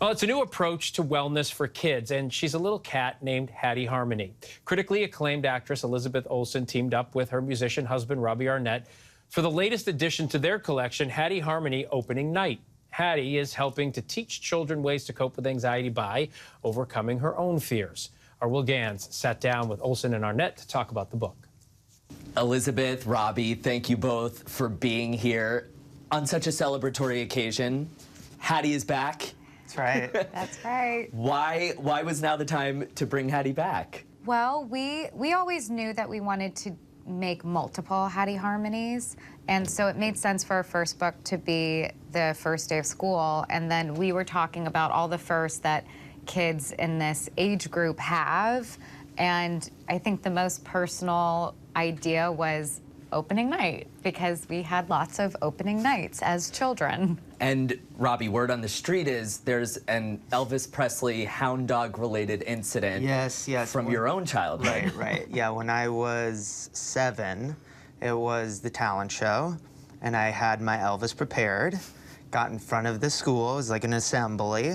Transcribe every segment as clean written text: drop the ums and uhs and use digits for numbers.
Well, it's a new approach to wellness for kids, and she's a little cat named Hattie Harmony. Critically acclaimed actress Elizabeth Olsen teamed up with her musician husband, Robbie Arnett, for the latest addition to their collection, Hattie Harmony Opening Night. Hattie is helping to teach children ways to cope with anxiety by overcoming her own fears. Our Will Ganss sat down with Olsen and Arnett to talk about the book. Elizabeth, Robbie, thank you both for being here on such a celebratory occasion. Hattie is back. That's right. That's right. Why was now the time to bring Hattie back? Well, we always knew that we wanted to make multiple Hattie Harmonies, and so it made sense for our first book to be the first day of school, and then we were talking about all the firsts that kids in this age group have, and I think the most personal idea was opening night, because we had lots of opening nights as children. And Robbie, word on the street is there's an Elvis Presley hound dog related incident. Yes. From your own childhood. Right. Yeah, when I was 7, it was the talent show, and I had my Elvis prepared, got in front of the school, it was like an assembly,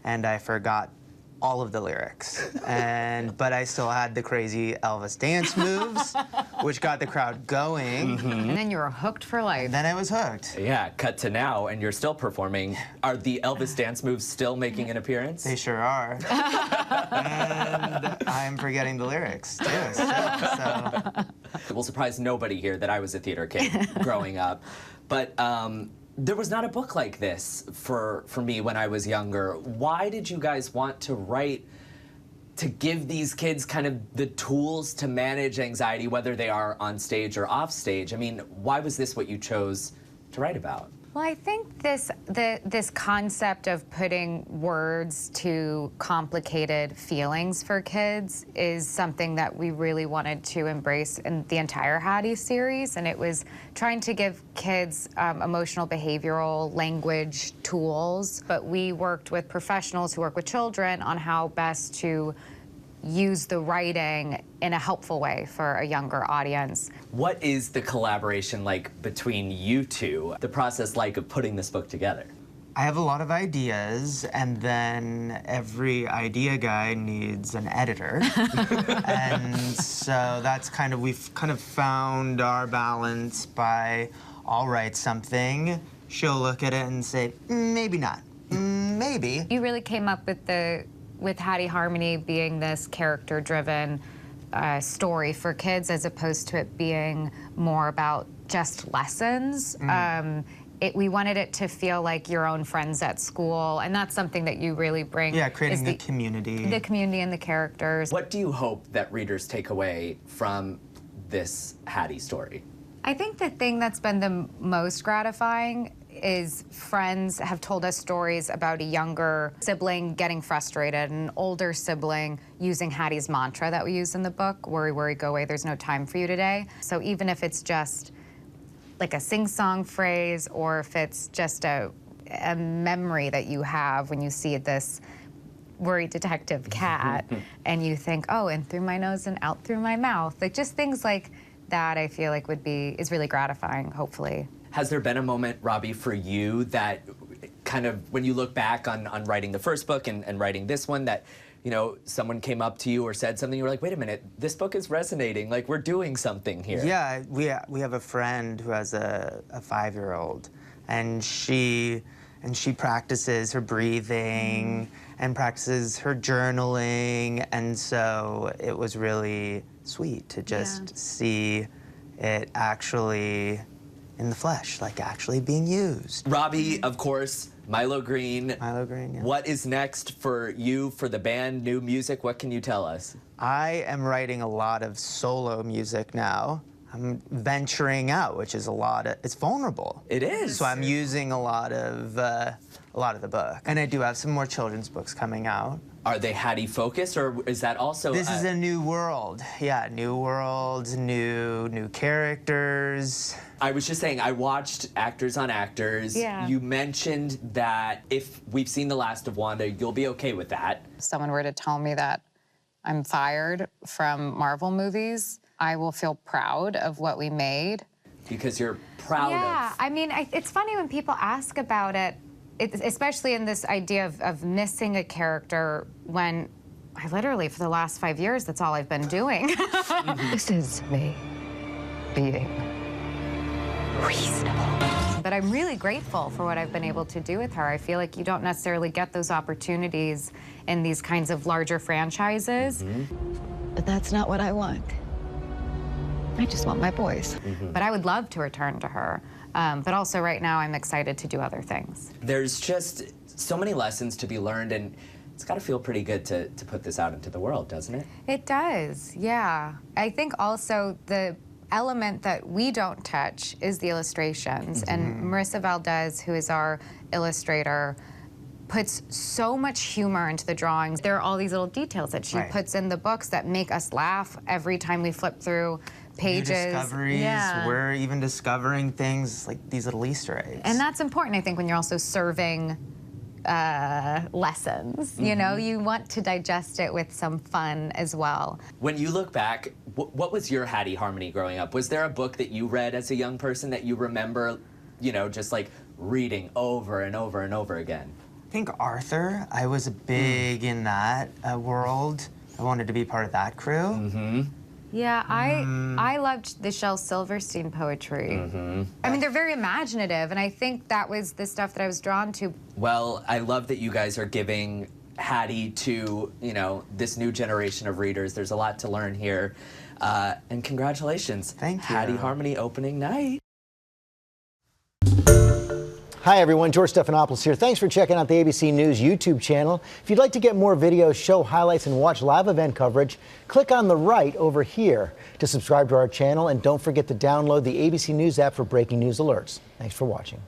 and I forgot all of the lyrics. But I still had the crazy Elvis dance moves, which got the crowd going. And then you were hooked for life. And then I was hooked. Yeah, cut to now, and you're still performing. Are the Elvis dance moves still making an appearance? They sure are. And I'm forgetting the lyrics, too, so. It will surprise nobody here that I was a theater kid growing up. But there was not a book like this for me when I was younger. Why did you guys want to write to give these kids kind of the tools to manage anxiety, whether they are on stage or off stage? I mean, why was this what you chose to write about? Well, I think this concept of putting words to complicated feelings for kids is something that we really wanted to embrace in the entire Hattie series, and it was trying to give kids emotional behavioral language tools, but we worked with professionals who work with children on how best to use the writing in a helpful way for a younger audience. What is the collaboration like between you two? The process like of putting this book together? I have a lot of ideas, and then every idea guy needs an editor. And so that's we've kind of found our balance by, I'll write something, she'll look at it and say, maybe not, maybe. You really came up with Hattie Harmony being this character-driven story for kids, as opposed to it being more about just lessons. We wanted it to feel like your own friends at school, and that's something that you really bring. Yeah, creating the community. The community and the characters. What do you hope that readers take away from this Hattie story? I think the thing that's been the most gratifying is friends have told us stories about a younger sibling getting frustrated, an older sibling using Hattie's mantra that we use in the book, worry, worry, go away, there's no time for you today. So even if it's just like a sing-song phrase, or if it's just a memory that you have when you see this worried detective cat and you think, oh, in through my nose and out through my mouth, like just things like that, I feel like is really gratifying, hopefully. Has there been a moment, Robbie, for you that kind of, when you look back on writing the first book and writing this one, that, you know, someone came up to you or said something, you were like, wait a minute, this book is resonating, like we're doing something here? Yeah, we have a friend who has a 5-year-old, and she practices her breathing and practices her journaling, and so it was really sweet to just see it actually in the flesh, like actually being used. Robbie, of course, Milo Green. Milo Green, yeah. What is next for you, for the band, new music? What can you tell us? I am writing a lot of solo music now. I'm venturing out, which is it's vulnerable. It is. So I'm using a lot of the book. And I do have some more children's books coming out. Are they Hattie focused, or is that also? This is a new world. Yeah, new world, new characters. I was just saying, I watched Actors on Actors. Yeah. You mentioned that if we've seen The Last of Wanda, you'll be okay with that. If someone were to tell me that I'm fired from Marvel movies, I will feel proud of what we made. Because you're proud of. Yeah, I mean, it's funny when people ask about it. especially in this idea of missing a character when I literally, for the last 5 years, that's all I've been doing. This is me being reasonable. But I'm really grateful for what I've been able to do with her. I feel like you don't necessarily get those opportunities in these kinds of larger franchises. But that's not what I want. I just want my boys. But I would love to return to her. But also right now I'm excited to do other things. There's just so many lessons to be learned, and it's got to feel pretty good to put this out into the world, doesn't it? It does, yeah. I think also the element that we don't touch is the illustrations. And Marissa Valdez, who is our illustrator, puts so much humor into the drawings. There are all these little details that she puts in the books that make us laugh every time we flip through pages. New discoveries. We're even discovering things like these little Easter eggs. And that's important, I think, when you're also serving lessons. You know, you want to digest it with some fun as well. When you look back, what was your Hattie Harmony growing up? Was there a book that you read as a young person that you remember, you know, just like reading over and over and over again? I think Arthur. I was big in that world. I wanted to be part of that crew. Yeah, I loved the Shel Silverstein poetry. I mean, they're very imaginative, and I think that was the stuff that I was drawn to. Well, I love that you guys are giving Hattie to, you know, this new generation of readers. There's a lot to learn here. And congratulations. Thank you. Hattie Harmony opening night. Hi everyone, George Stephanopoulos here. Thanks for checking out the ABC News YouTube channel. If you'd like to get more videos, show highlights, and watch live event coverage, click on the right over here to subscribe to our channel, and don't forget to download the ABC News app for breaking news alerts. Thanks for watching.